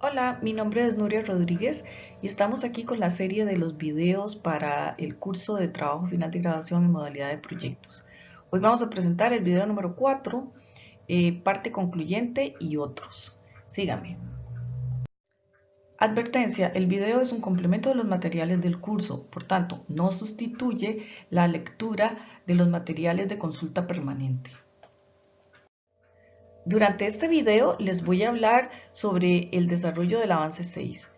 Hola, mi nombre es Nuria Rodríguez y estamos aquí con la serie de los videos para el curso de trabajo final de graduación en modalidad de proyectos. Hoy vamos a presentar el video número 4, parte concluyente y otros. Síganme. Advertencia, el video es un complemento de los materiales del curso, por tanto, no sustituye la lectura de los materiales de consulta permanente. Durante este video les voy a hablar sobre el desarrollo del avance 6,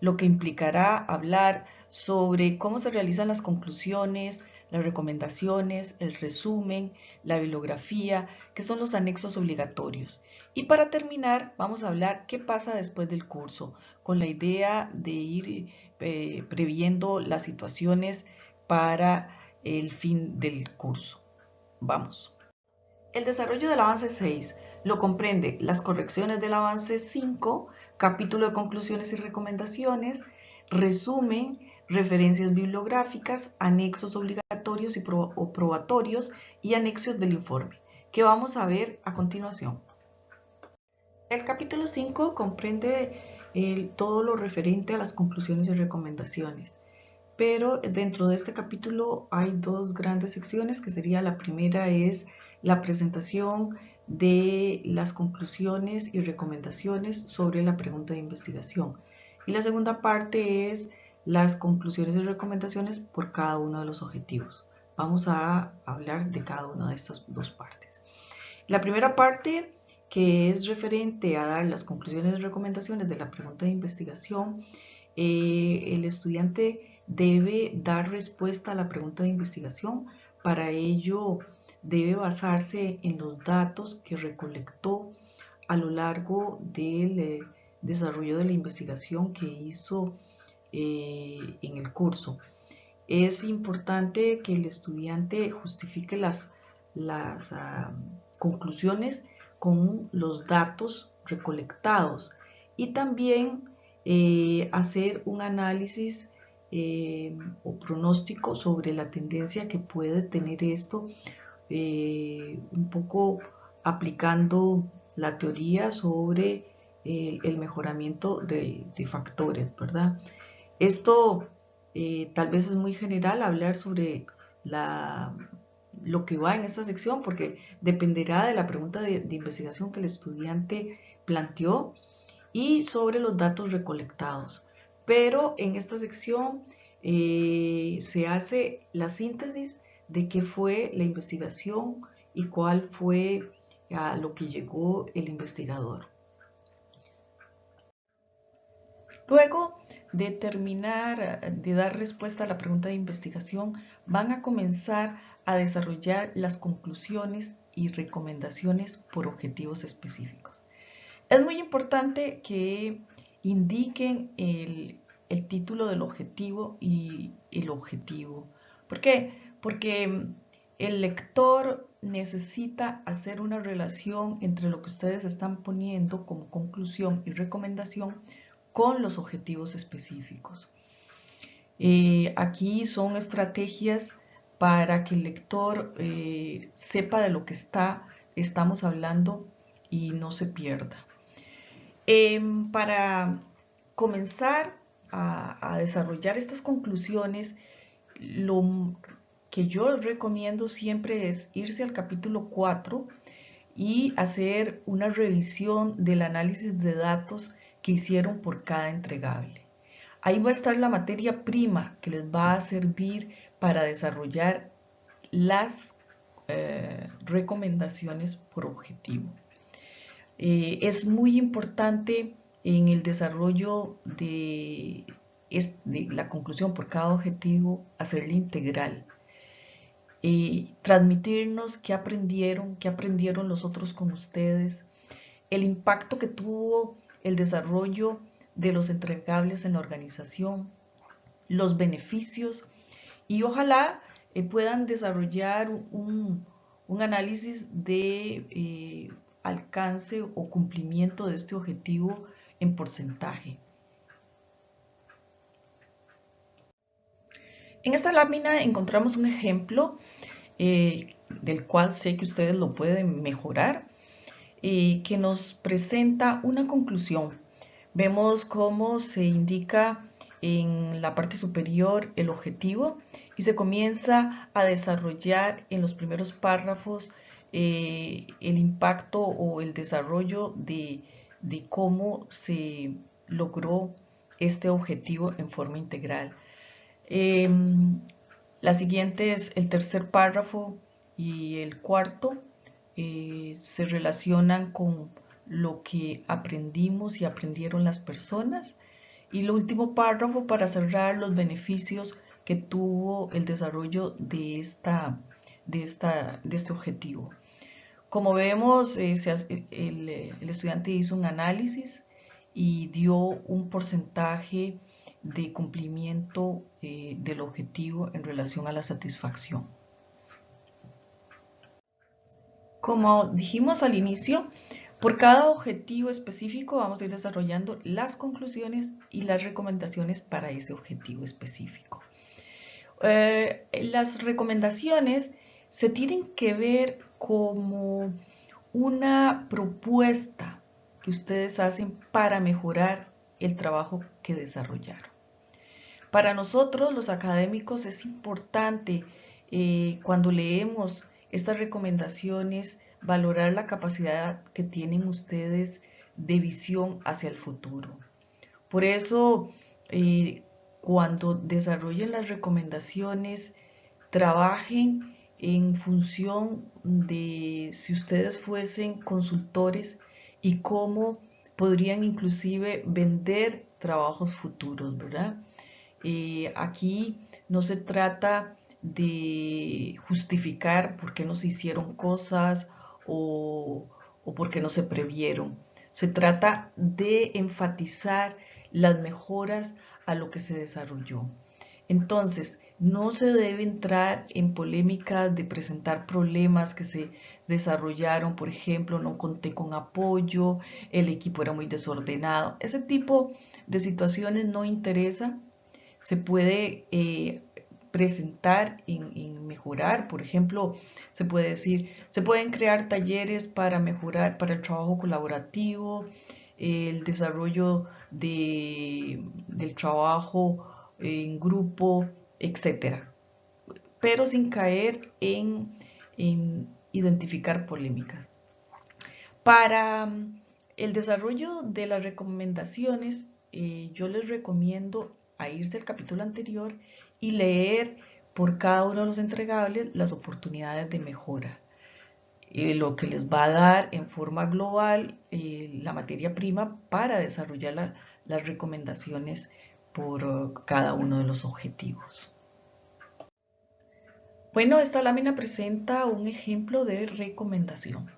lo que implicará hablar sobre cómo se realizan las conclusiones, las recomendaciones, el resumen, la bibliografía, que son los anexos obligatorios. Y para terminar, vamos a hablar qué pasa después del curso, con la idea de ir previendo las situaciones para el fin del curso. Vamos. El desarrollo del avance 6 lo comprende las correcciones del avance 5, capítulo de conclusiones y recomendaciones, resumen, referencias bibliográficas, anexos obligatorios o probatorios y anexos del informe, que vamos a ver a continuación. El capítulo 5 comprende todo lo referente a las conclusiones y recomendaciones. Pero dentro de este capítulo hay dos grandes secciones, que sería la primera es la presentación de las conclusiones y recomendaciones sobre la pregunta de investigación. Y la segunda parte es las conclusiones y recomendaciones por cada uno de los objetivos. Vamos a hablar de cada una de estas dos partes. La primera parte, que es referente a dar las conclusiones y recomendaciones de la pregunta de investigación, el estudiante debe dar respuesta a la pregunta de investigación. Para ello debe basarse en los datos que recolectó a lo largo del desarrollo de la investigación que hizo en el curso. Es importante que el estudiante justifique las conclusiones con los datos recolectados y también hacer un análisis o pronóstico sobre la tendencia que puede tener esto, un poco aplicando la teoría sobre el mejoramiento de factores, ¿verdad? Esto tal vez es muy general hablar sobre lo que va en esta sección, porque dependerá de la pregunta de investigación que el estudiante planteó y sobre los datos recolectados. Pero en esta sección se hace la síntesis de qué fue la investigación y cuál fue a lo que llegó el investigador. Luego de terminar de dar respuesta a la pregunta de investigación, van a comenzar a desarrollar las conclusiones y recomendaciones por objetivos específicos. Es muy importante que indiquen el título del objetivo y el objetivo. ¿Por qué? Porque el lector necesita hacer una relación entre lo que ustedes están poniendo como conclusión y recomendación con los objetivos específicos. Aquí son estrategias para que el lector sepa de lo que estamos hablando y no se pierda. Para comenzar a desarrollar estas conclusiones, lo que yo recomiendo siempre es irse al capítulo 4 y hacer una revisión del análisis de datos que hicieron por cada entregable. Ahí va a estar la materia prima que les va a servir para desarrollar las recomendaciones por objetivo. Es muy importante en el desarrollo de la conclusión por cada objetivo hacerla integral. Transmitirnos qué aprendieron los otros con ustedes, el impacto que tuvo el desarrollo de los entregables en la organización, los beneficios y ojalá puedan desarrollar un análisis de alcance o cumplimiento de este objetivo en porcentaje. En esta lámina encontramos un ejemplo del cual sé que ustedes lo pueden mejorar, que nos presenta una conclusión. Vemos cómo se indica en la parte superior el objetivo y se comienza a desarrollar en los primeros párrafos el impacto o el desarrollo de cómo se logró este objetivo en forma integral. La siguiente es el tercer párrafo y el cuarto. Se relacionan con lo que aprendimos y aprendieron las personas. Y el último párrafo para cerrar los beneficios que tuvo el desarrollo de este objetivo. Como vemos, el estudiante hizo un análisis y dio un porcentaje de cumplimiento del objetivo en relación a la satisfacción. Como dijimos al inicio, por cada objetivo específico vamos a ir desarrollando las conclusiones y las recomendaciones para ese objetivo específico. Las recomendaciones se tienen que ver como una propuesta que ustedes hacen para mejorar el trabajo que desarrollaron. Para nosotros, los académicos, es importante cuando leemos estas recomendaciones valorar la capacidad que tienen ustedes de visión hacia el futuro. Por eso, cuando desarrollen las recomendaciones, trabajen en función de si ustedes fuesen consultores y cómo podrían inclusive vender trabajos futuros, ¿verdad? Aquí no se trata de justificar por qué no se hicieron cosas o por qué no se previeron. Se trata de enfatizar las mejoras a lo que se desarrolló. Entonces, no se debe entrar en polémicas de presentar problemas que se desarrollaron, por ejemplo, no conté con apoyo, el equipo era muy desordenado. Ese tipo de situaciones no interesa. Se puede presentar en mejorar, por ejemplo, se puede decir, se pueden crear talleres para mejorar, para el trabajo colaborativo, el desarrollo del trabajo en grupo, etcétera, pero sin caer en identificar polémicas. Para el desarrollo de las recomendaciones, yo les recomiendo a irse al capítulo anterior y leer por cada uno de los entregables las oportunidades de mejora. Lo que les va a dar en forma global la materia prima para desarrollar las recomendaciones por cada uno de los objetivos. Bueno, esta lámina presenta un ejemplo de recomendación.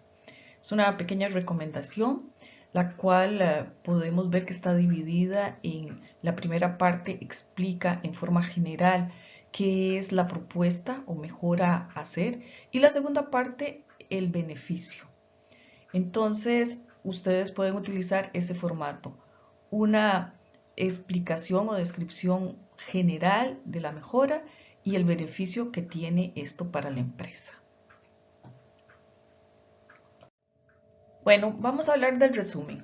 Es una pequeña recomendación, la cual podemos ver que está dividida en la primera parte, explica en forma general qué es la propuesta o mejora a hacer, y la segunda parte, el beneficio. Entonces, ustedes pueden utilizar ese formato, una explicación o descripción general de la mejora y el beneficio que tiene esto para la empresa. Bueno, vamos a hablar del resumen.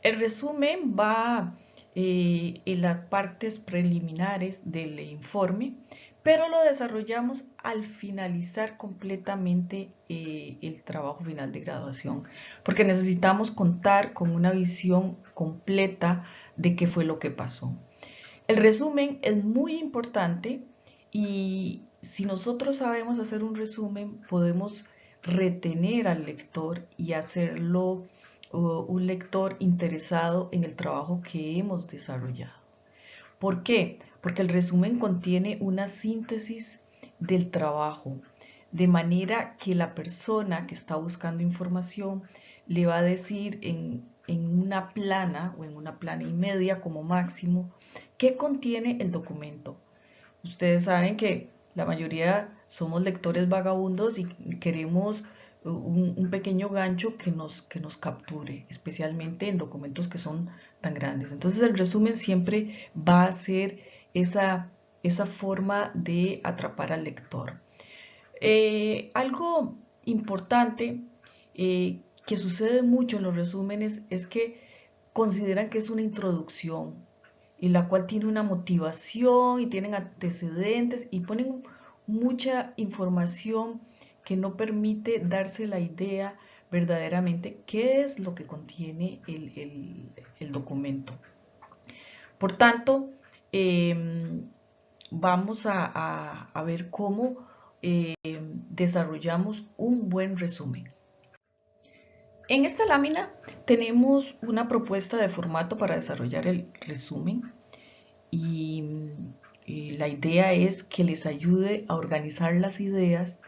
El resumen va en las partes preliminares del informe, pero lo desarrollamos al finalizar completamente el trabajo final de graduación, porque necesitamos contar con una visión completa de qué fue lo que pasó. El resumen es muy importante y si nosotros sabemos hacer un resumen, podemos retener al lector y hacerlo un lector interesado en el trabajo que hemos desarrollado. ¿Por qué? Porque el resumen contiene una síntesis del trabajo, de manera que la persona que está buscando información le va a decir en una plana o en una plana y media como máximo qué contiene el documento. Ustedes saben que la mayoría somos lectores vagabundos y queremos un pequeño gancho que nos capture, especialmente en documentos que son tan grandes. Entonces el resumen siempre va a ser esa forma de atrapar al lector. Algo importante que sucede mucho en los resúmenes es que consideran que es una introducción, en la cual tiene una motivación y tienen antecedentes y ponen mucha información que no permite darse la idea verdaderamente qué es lo que contiene el documento. Por tanto, vamos a ver cómo desarrollamos un buen resumen. En esta lámina tenemos una propuesta de formato para desarrollar el resumen y la idea es que les ayude a organizar las ideas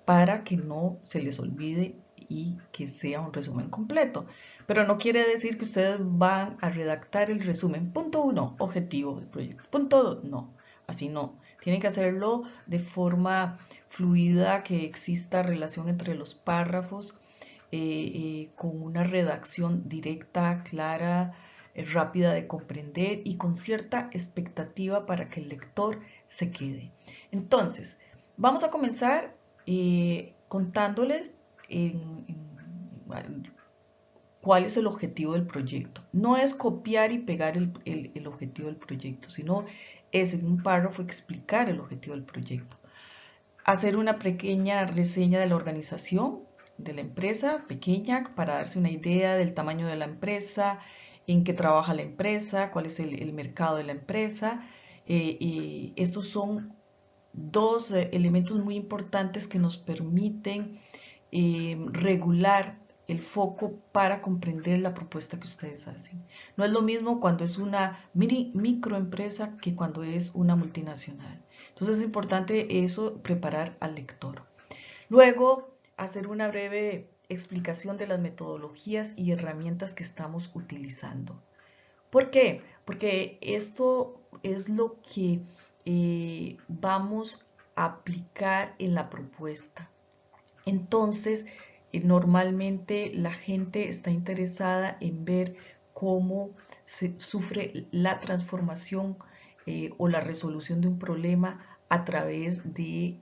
para que no se les olvide y que sea un resumen completo. Pero no quiere decir que ustedes van a redactar el resumen. Punto 1, objetivo del proyecto. Punto 2, no, así no. Tienen que hacerlo de forma fluida, que exista relación entre los párrafos, con una redacción directa, clara, rápida de comprender y con cierta expectativa para que el lector se quede. Entonces, vamos a comenzar contándoles cuál es el objetivo del proyecto. No es copiar y pegar el objetivo del proyecto, sino es en un párrafo explicar el objetivo del proyecto. Hacer una pequeña reseña de la organización, de la empresa pequeña, para darse una idea del tamaño de la empresa, en qué trabaja la empresa, cuál es el mercado de la empresa. Y estos son dos elementos muy importantes que nos permiten regular el foco para comprender la propuesta que ustedes hacen. No es lo mismo cuando es una microempresa que cuando es una multinacional. Entonces es importante eso, preparar al lector. Luego, hacer una breve explicación de las metodologías y herramientas que estamos utilizando. ¿Por qué? Porque esto es lo que vamos a aplicar en la propuesta. Entonces, normalmente la gente está interesada en ver cómo se sufre la transformación o la resolución de un problema a través de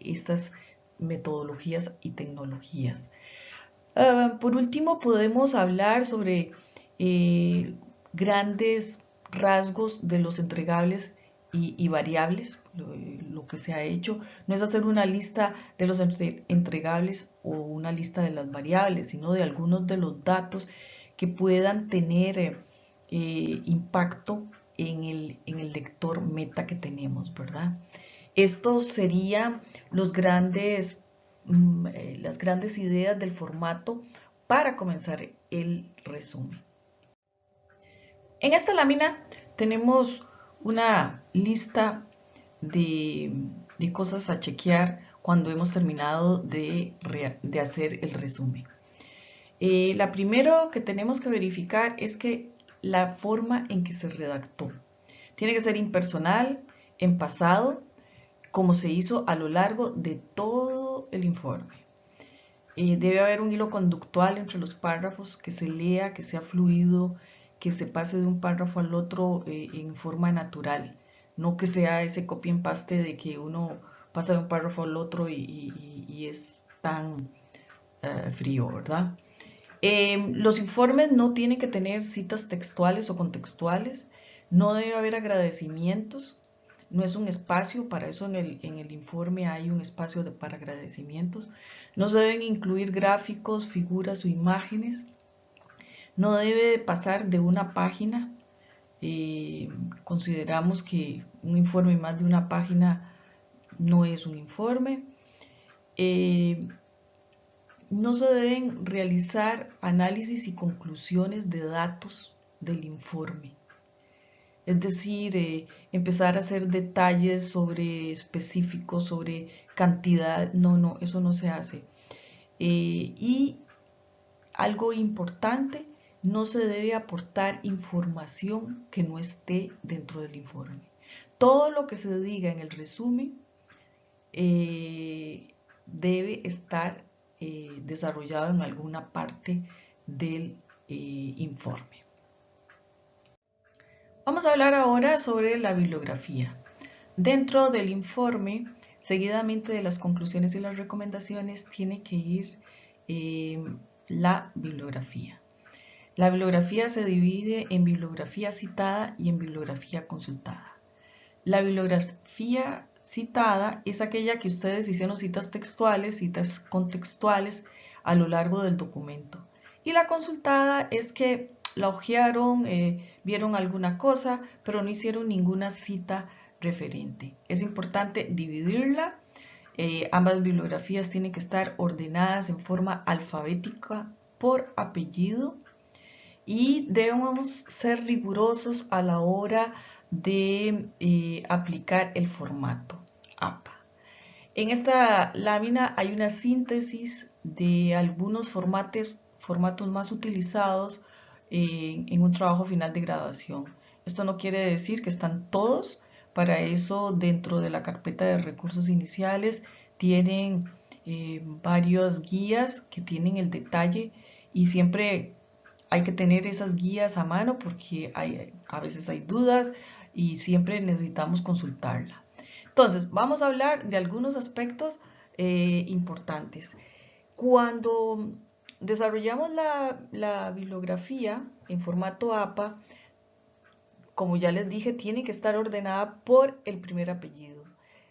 estas metodologías y tecnologías. Por último, podemos hablar sobre grandes rasgos de los entregables y variables. Lo que se ha hecho no es hacer una lista de los entregables o una lista de las variables, sino de algunos de los datos que puedan tener impacto en el lector meta que tenemos, ¿verdad? Estos serían las grandes ideas del formato para comenzar el resumen. En esta lámina tenemos una lista de cosas a chequear cuando hemos terminado de hacer el resumen. La primero que tenemos que verificar es que la forma en que se redactó tiene que ser impersonal, en pasado, como se hizo a lo largo de todo el informe. Debe haber un hilo conductual entre los párrafos, que se lea, que sea fluido, que se pase de un párrafo al otro en forma natural, no que sea ese copy and paste de que uno pasa de un párrafo al otro y es tan frío, ¿verdad? Los informes no tienen que tener citas textuales o contextuales, no debe haber agradecimientos, no es un espacio, para eso en el informe hay un espacio para agradecimientos, no se deben incluir gráficos, figuras o imágenes, no debe pasar de una página, consideramos que un informe más de una página no es un informe, no se deben realizar análisis y conclusiones de datos del informe. Es decir, empezar a hacer detalles sobre específicos, sobre cantidad, no, eso no se hace. Y algo importante, no se debe aportar información que no esté dentro del informe. Todo lo que se diga en el resumen debe estar desarrollado en alguna parte del informe. Vamos a hablar ahora sobre la bibliografía. Dentro del informe, seguidamente de las conclusiones y las recomendaciones, tiene que ir la bibliografía. La bibliografía se divide en bibliografía citada y en bibliografía consultada. La bibliografía citada es aquella que ustedes hicieron citas textuales, citas contextuales a lo largo del documento. Y la consultada es que la hojearon, vieron alguna cosa, pero no hicieron ninguna cita referente. Es importante dividirla. Ambas bibliografías tienen que estar ordenadas en forma alfabética por apellido y debemos ser rigurosos a la hora de aplicar el formato APA. En esta lámina hay una síntesis de algunos formatos más utilizados en un trabajo final de graduación. Esto no quiere decir que están todos. Para eso, dentro de la carpeta de recursos iniciales, tienen varias guías que tienen el detalle y siempre hay que tener esas guías a mano porque a veces hay dudas y siempre necesitamos consultarla. Entonces, vamos a hablar de algunos aspectos importantes. Cuando desarrollamos la bibliografía en formato APA, como ya les dije, tiene que estar ordenada por el primer apellido.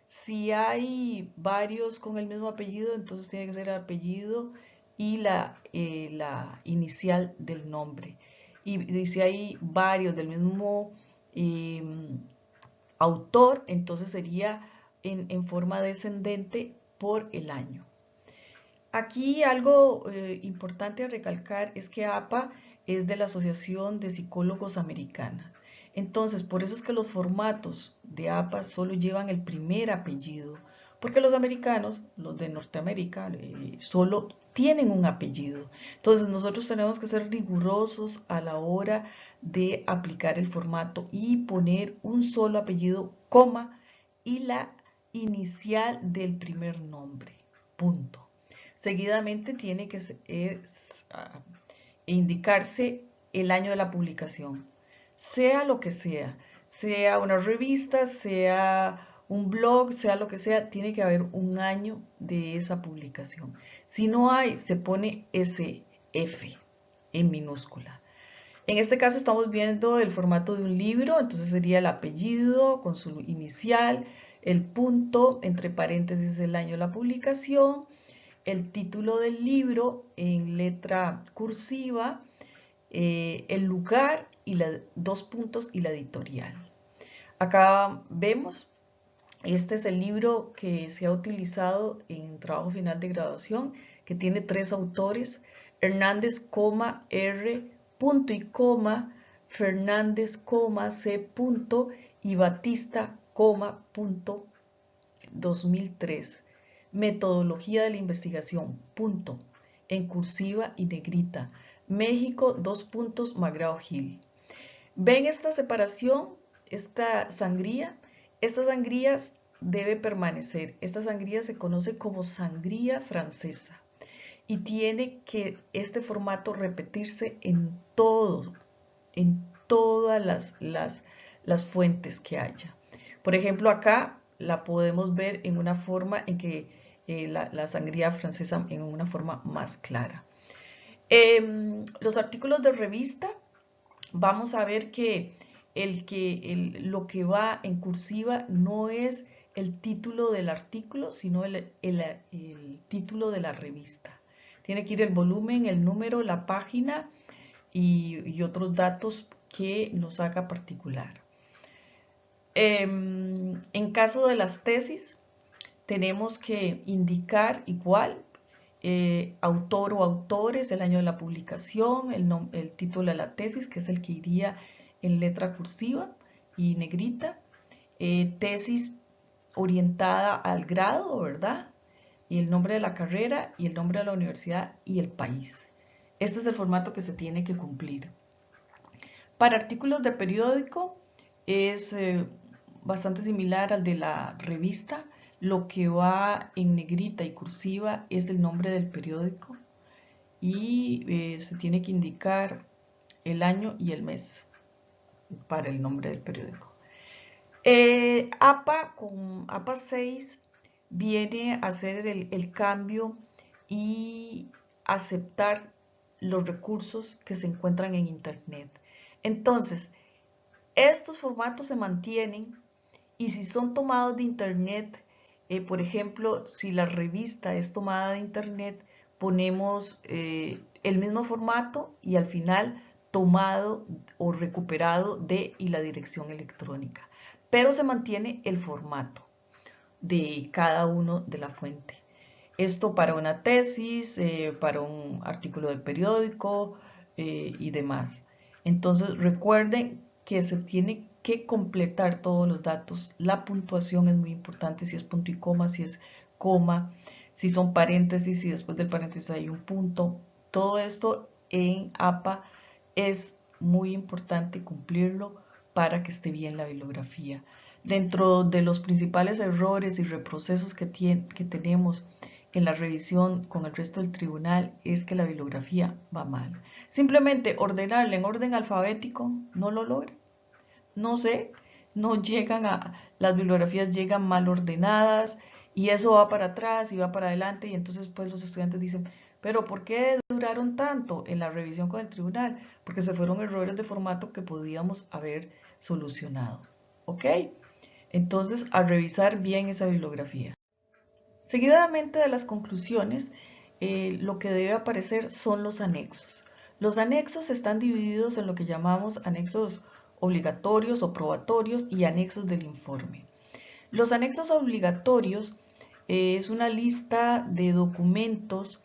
Si hay varios con el mismo apellido, entonces tiene que ser el apellido y la inicial del nombre. Y si hay varios del mismo autor, entonces sería en forma descendente por el año. Aquí algo importante a recalcar es que APA es de la Asociación de Psicólogos Americana. Entonces, por eso es que los formatos de APA solo llevan el primer apellido, porque los americanos, los de Norteamérica, solo tienen un apellido. Entonces, nosotros tenemos que ser rigurosos a la hora de aplicar el formato y poner un solo apellido, coma, y la inicial del primer nombre, punto. Seguidamente tiene que indicarse el año de la publicación, sea lo que sea una revista, sea un blog, sea lo que sea, tiene que haber un año de esa publicación. Si no hay, se pone SF en minúscula. En este caso estamos viendo el formato de un libro, entonces sería el apellido con su inicial, el punto, entre paréntesis el año de la publicación, el título del libro en letra cursiva, el lugar y dos puntos y la editorial. Acá vemos, este es el libro que se ha utilizado en trabajo final de graduación, que tiene 3 autores, Hernández, R, punto y coma, Fernández, C, punto, y Batista, punto, 2003. Metodología de la investigación, punto, en cursiva y negrita. México, 2 puntos, McGraw-Hill. ¿Ven esta separación? Esta sangría. Esta sangría debe permanecer. Esta sangría se conoce como sangría francesa. Y tiene que este formato repetirse en todas las fuentes que haya. Por ejemplo, acá la podemos ver en una forma en que la sangría francesa en una forma más clara. Los artículos de revista, vamos a ver que lo que va en cursiva no es el título del artículo, sino el título de la revista. Tiene que ir el volumen, el número, la página y otros datos que nos haga particular. En caso de las tesis, tenemos que indicar igual autor o autores, el año de la publicación, el título de la tesis, que es el que iría en letra cursiva y negrita. Tesis orientada al grado, ¿verdad? Y el nombre de la carrera y el nombre de la universidad y el país. Este es el formato que se tiene que cumplir. Para artículos de periódico es bastante similar al de la revista. Lo que va en negrita y cursiva es el nombre del periódico y se tiene que indicar el año y el mes para el nombre del periódico. APA con APA 6 viene a hacer el cambio y aceptar los recursos que se encuentran en Internet. Entonces, estos formatos se mantienen y si son tomados de Internet, por ejemplo, si la revista es tomada de Internet, ponemos el mismo formato y al final tomado o recuperado de y la dirección electrónica. Pero se mantiene el formato de cada uno de la fuente. Esto para una tesis, para un artículo de periódico y demás. Entonces recuerden que se tiene que completar todos los datos. La puntuación es muy importante, si es punto y coma, si es coma, si son paréntesis, si después del paréntesis hay un punto. Todo esto en APA es muy importante cumplirlo para que esté bien la bibliografía. Dentro de los principales errores y reprocesos que tenemos en la revisión con el resto del tribunal es que la bibliografía va mal. Simplemente ordenarla en orden alfabético no lo logra. No sé, no llegan las bibliografías llegan mal ordenadas y eso va para atrás y va para adelante y entonces pues los estudiantes dicen, pero ¿por qué duraron tanto en la revisión con el tribunal? Porque se fueron errores de formato que podíamos haber solucionado. ¿Ok? Entonces, a revisar bien esa bibliografía. Seguidamente de las conclusiones, lo que debe aparecer son los anexos. Los anexos están divididos en lo que llamamos anexos obligatorios o probatorios y anexos del informe. Los anexos obligatorios es una lista de documentos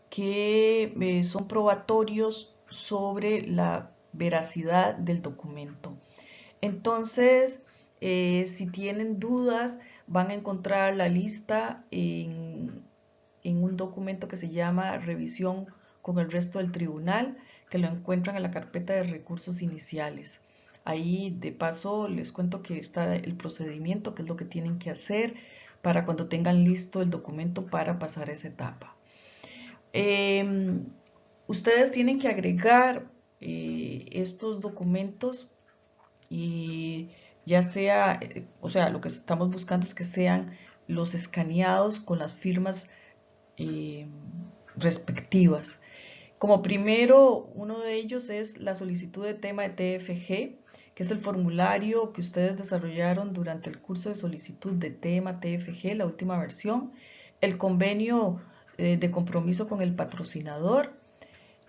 que son probatorios sobre la veracidad del documento. Entonces, si tienen dudas, van a encontrar la lista en un documento que se llama Revisión con el resto del tribunal, que lo encuentran en la carpeta de recursos iniciales. Ahí, de paso, les cuento que está el procedimiento, que es lo que tienen que hacer para cuando tengan listo el documento para pasar esa etapa. Ustedes tienen que agregar estos documentos y ya sea, o sea, lo que estamos buscando es que sean los escaneados con las firmas respectivas. Como primero, uno de ellos es la solicitud de tema de TFG, que es el formulario que ustedes desarrollaron durante el curso de solicitud de tema TFG, la última versión, el convenio de compromiso con el patrocinador,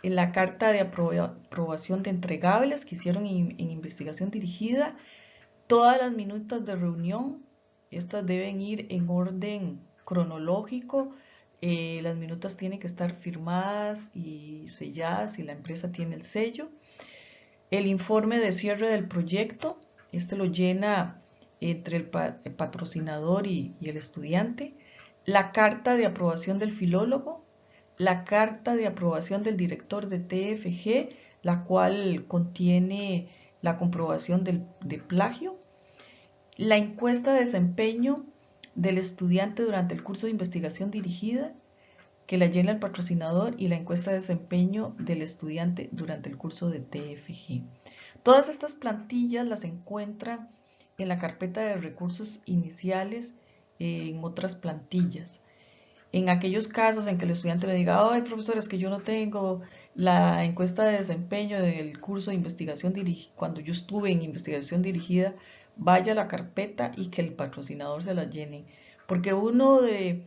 en la carta de aprobación de entregables que hicieron en investigación dirigida, todas las minutas de reunión, estas deben ir en orden cronológico, las minutas tienen que estar firmadas y selladas si la empresa tiene el sello. El informe de cierre del proyecto, este lo llena entre el patrocinador y el estudiante. La carta de aprobación del filólogo, la carta de aprobación del director de TFG, la cual contiene la comprobación de plagio, la encuesta de desempeño del estudiante durante el curso de investigación dirigida, que la llena el patrocinador, y la encuesta de desempeño del estudiante durante el curso de TFG. Todas estas plantillas las encuentran en la carpeta de recursos iniciales en otras plantillas. En aquellos casos en que el estudiante me diga, ay profesor, es que yo no tengo la encuesta de desempeño del curso de investigación dirigida, cuando yo estuve en investigación dirigida, vaya a la carpeta y que el patrocinador se la llene. Porque uno de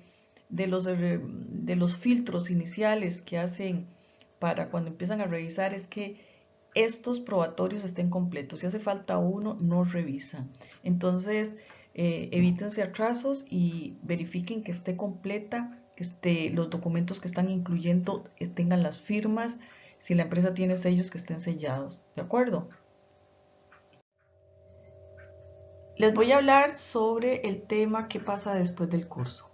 los filtros iniciales que hacen para cuando empiezan a revisar es que estos probatorios estén completos. Si hace falta uno, no revisan. Entonces, evítense atrasos y verifiquen que esté completa, que los documentos que están incluyendo tengan las firmas. Si la empresa tiene sellos, que estén sellados. ¿De acuerdo? Les voy a hablar sobre el tema qué pasa después del curso.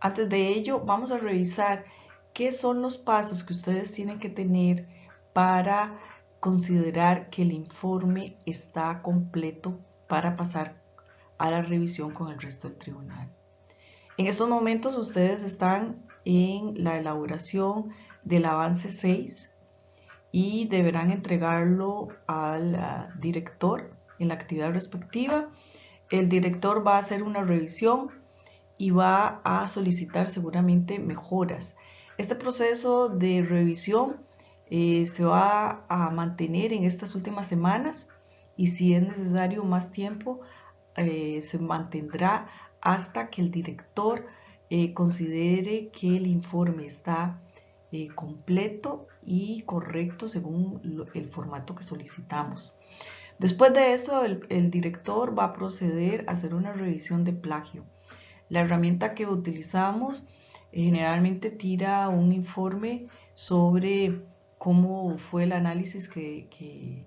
Antes de ello, vamos a revisar qué son los pasos que ustedes tienen que tener para considerar que el informe está completo para pasar a la revisión con el resto del tribunal. En estos momentos ustedes están en la elaboración del avance 6 y deberán entregarlo al director en la actividad respectiva. El director va a hacer una revisión y va a solicitar seguramente mejoras. Este proceso de revisión se va a mantener en estas últimas semanas y si es necesario más tiempo, se mantendrá hasta que el director considere que el informe está completo y correcto según el formato que solicitamos. Después de eso, el director va a proceder a hacer una revisión de plagio. La herramienta que utilizamos generalmente tira un informe sobre cómo fue el análisis que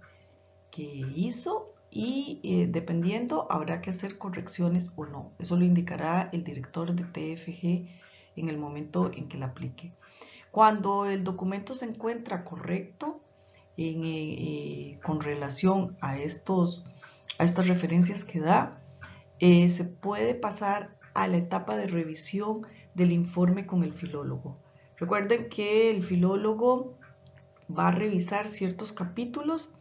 hizo y dependiendo habrá que hacer correcciones o no. Eso lo indicará el director de TFG en el momento en que la aplique. Cuando el documento se encuentra correcto con relación a estas referencias que da, se puede pasar a la etapa de revisión del informe con el filólogo. Recuerden que el filólogo va a revisar ciertos capítulos,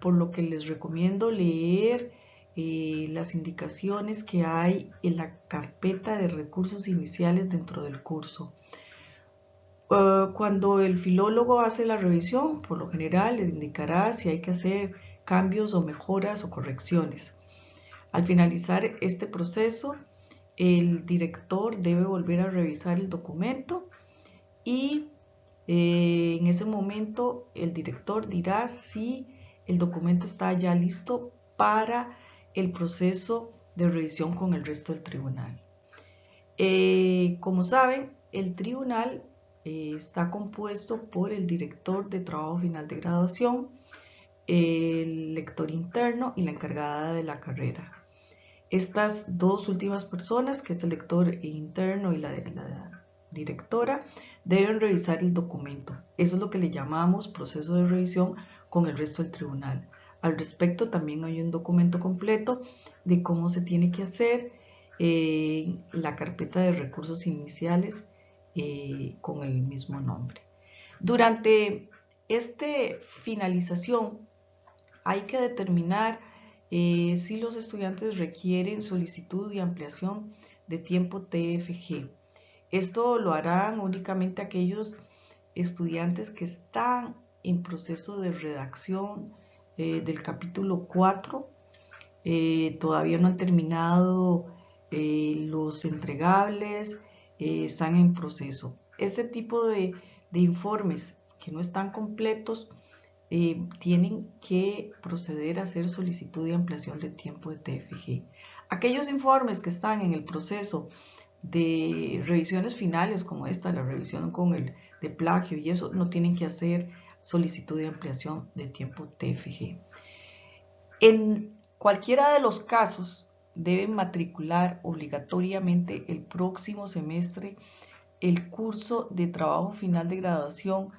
por lo que les recomiendo leer las indicaciones que hay en la carpeta de recursos iniciales dentro del curso. Cuando el filólogo hace la revisión, por lo general les indicará si hay que hacer cambios o mejoras o correcciones. Al finalizar este proceso, el director debe volver a revisar el documento y en ese momento el director dirá si el documento está ya listo para el proceso de revisión con el resto del tribunal. Como saben, el tribunal está compuesto por el director de trabajo final de graduación, el lector interno y la encargada de la carrera. Estas dos últimas personas, que es el lector interno y la directora, deben revisar el documento. Eso es lo que le llamamos proceso de revisión con el resto del tribunal. Al respecto, también hay un documento completo de cómo se tiene que hacer la carpeta de recursos iniciales con el mismo nombre. Durante esta finalización hay que determinar si los estudiantes requieren solicitud y ampliación de tiempo TFG. Esto lo harán únicamente aquellos estudiantes que están en proceso de redacción del capítulo 4. Todavía no han terminado los entregables, están en proceso. Este tipo de informes que no están completos tienen que proceder a hacer solicitud de ampliación de tiempo de TFG. Aquellos informes que están en el proceso de revisiones finales como esta, la revisión con el de plagio y eso, no tienen que hacer solicitud de ampliación de tiempo TFG. En cualquiera de los casos deben matricular obligatoriamente el próximo semestre el curso de trabajo final de graduación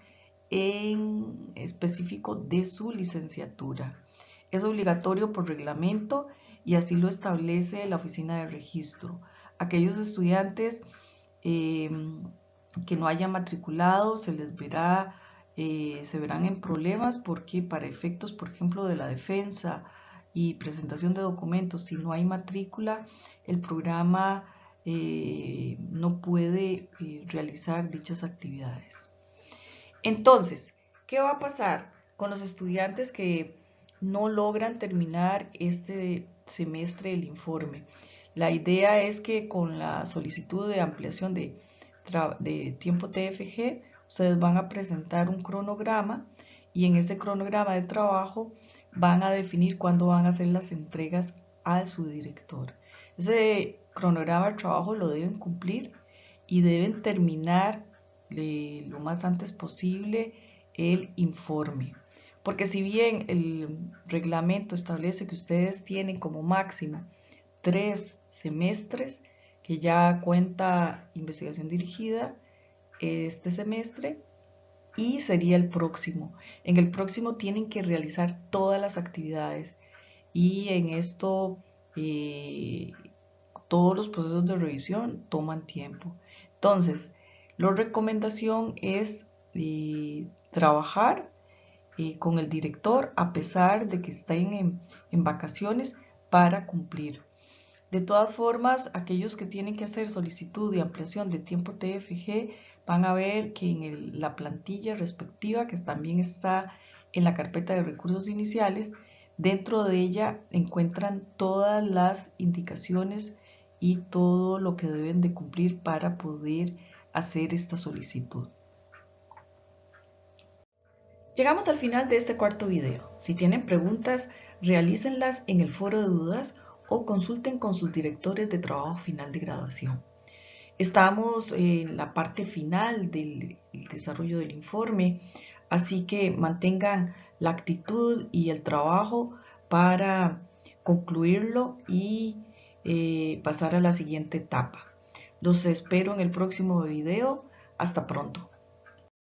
en específico de su licenciatura. Es obligatorio por reglamento y así lo establece la oficina de registro. Aquellos estudiantes que no hayan matriculado se verán en problemas porque para efectos, por ejemplo, de la defensa y presentación de documentos, si no hay matrícula, el programa no puede realizar dichas actividades. Entonces, ¿qué va a pasar con los estudiantes que no logran terminar este semestre el informe? La idea es que con la solicitud de ampliación de tiempo TFG, ustedes van a presentar un cronograma y en ese cronograma de trabajo van a definir cuándo van a hacer las entregas al subdirector. Ese cronograma de trabajo lo deben cumplir y deben terminar lo más antes posible el informe. Porque si bien el reglamento establece que ustedes tienen como máximo 3 semestres, que ya cuenta investigación dirigida este semestre y sería el próximo. En el próximo tienen que realizar todas las actividades y en esto todos los procesos de revisión toman tiempo. Entonces, la recomendación es trabajar con el director a pesar de que estén en vacaciones para cumplir. De todas formas, aquellos que tienen que hacer solicitud de ampliación de tiempo TFG van a ver que en la plantilla respectiva, que también está en la carpeta de recursos iniciales, dentro de ella encuentran todas las indicaciones y todo lo que deben de cumplir para poder hacer esta solicitud. Llegamos al final de este cuarto video. Si tienen preguntas, realícenlas en el foro de dudas o consulten con sus directores de trabajo final de graduación. Estamos en la parte final del desarrollo del informe, así que mantengan la actitud y el trabajo para concluirlo y pasar a la siguiente etapa. Los espero en el próximo video. Hasta pronto.